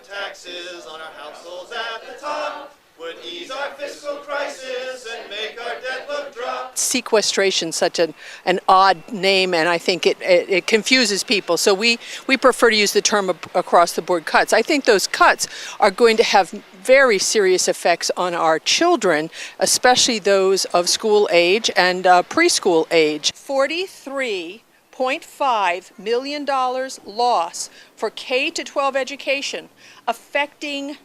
of taxes on our households at the top would ease our fiscal crisis and make our debt look drop. Sequestration, such an odd name, and I think it confuses people. So we prefer to use the term across the board cuts. I think those cuts are going to have very serious effects on our children, especially those of school age and preschool age. $43.5 million loss for K to 12 education, affecting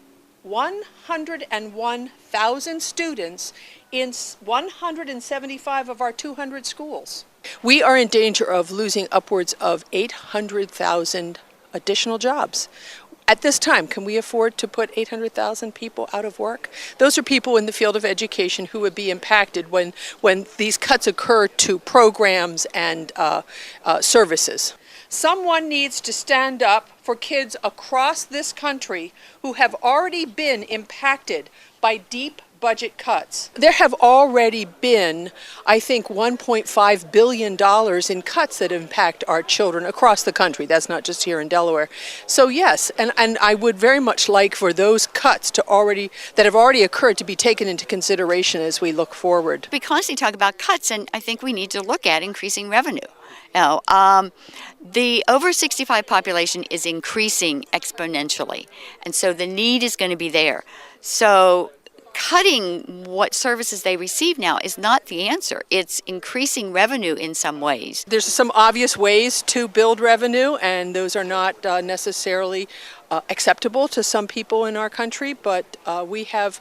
101,000 students in 175 of our 200 schools. We are in danger of losing upwards of 800,000 additional jobs. At this time, can we afford to put 800,000 people out of work? Those are people in the field of education who would be impacted when these cuts occur to programs and services. Someone needs to stand up for kids across this country who have already been impacted by deep budget cuts. There have already been, I think, $1.5 billion in cuts that impact our children across the country. That's not just here in Delaware. So yes, and I would very much like for those cuts that have already occurred to be taken into consideration as we look forward. We constantly talk about cuts, and I think we need to look at increasing revenue. The over 65 population is increasing exponentially, and so the need is going to be there. So cutting what services they receive now is not the answer. It's increasing revenue in some ways. There's some obvious ways to build revenue, and those are not necessarily acceptable to some people in our country, but we have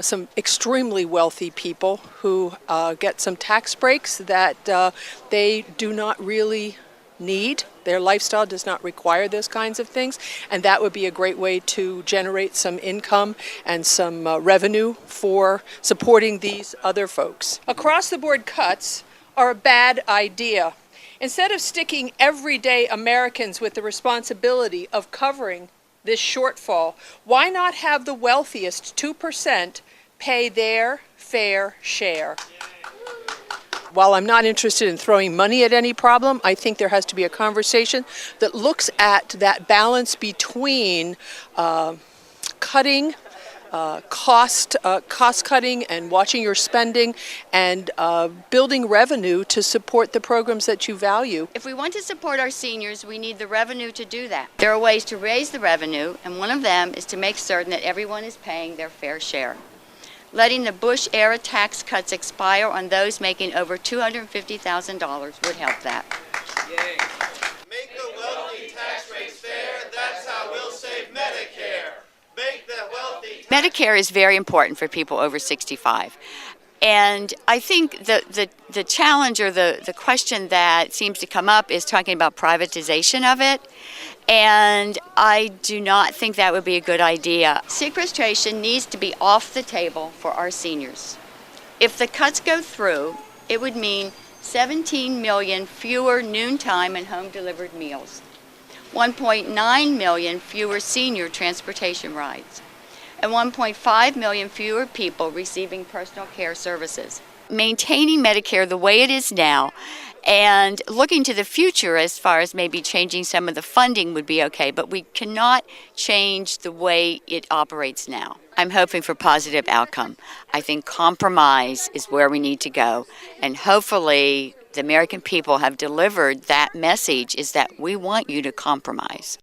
some extremely wealthy people who get some tax breaks that they do not really need. Their lifestyle does not require those kinds of things, and that would be a great way to generate some income and some revenue for supporting these other folks. Across-the-board cuts are a bad idea. Instead of sticking everyday Americans with the responsibility of covering this shortfall, why not have the wealthiest 2% pay their fair share? While I'm not interested in throwing money at any problem, I think there has to be a conversation that looks at that balance between cutting, cost cutting and watching your spending, and building revenue to support the programs that you value. If we want to support our seniors, we need the revenue to do that. There are ways to raise the revenue, and one of them is to make certain that everyone is paying their fair share. Letting the Bush-era tax cuts expire on those making over $250,000 would help that. Yay. Make the wealthy tax rates fair, that's how we'll save Medicare. Make the wealthy Medicare is very important for people over 65. And I think the challenge or the question that seems to come up is talking about privatization of it. And I do not think that would be a good idea. Sequestration needs to be off the table for our seniors. If the cuts go through, it would mean 17 million fewer noontime and home-delivered meals, 1.9 million fewer senior transportation rides, and 1.5 million fewer people receiving personal care services. Maintaining Medicare the way it is now and looking to the future as far as maybe changing some of the funding would be okay, but we cannot change the way it operates now. I'm hoping for positive outcome. I think compromise is where we need to go, and hopefully the American people have delivered that message, is that we want you to compromise.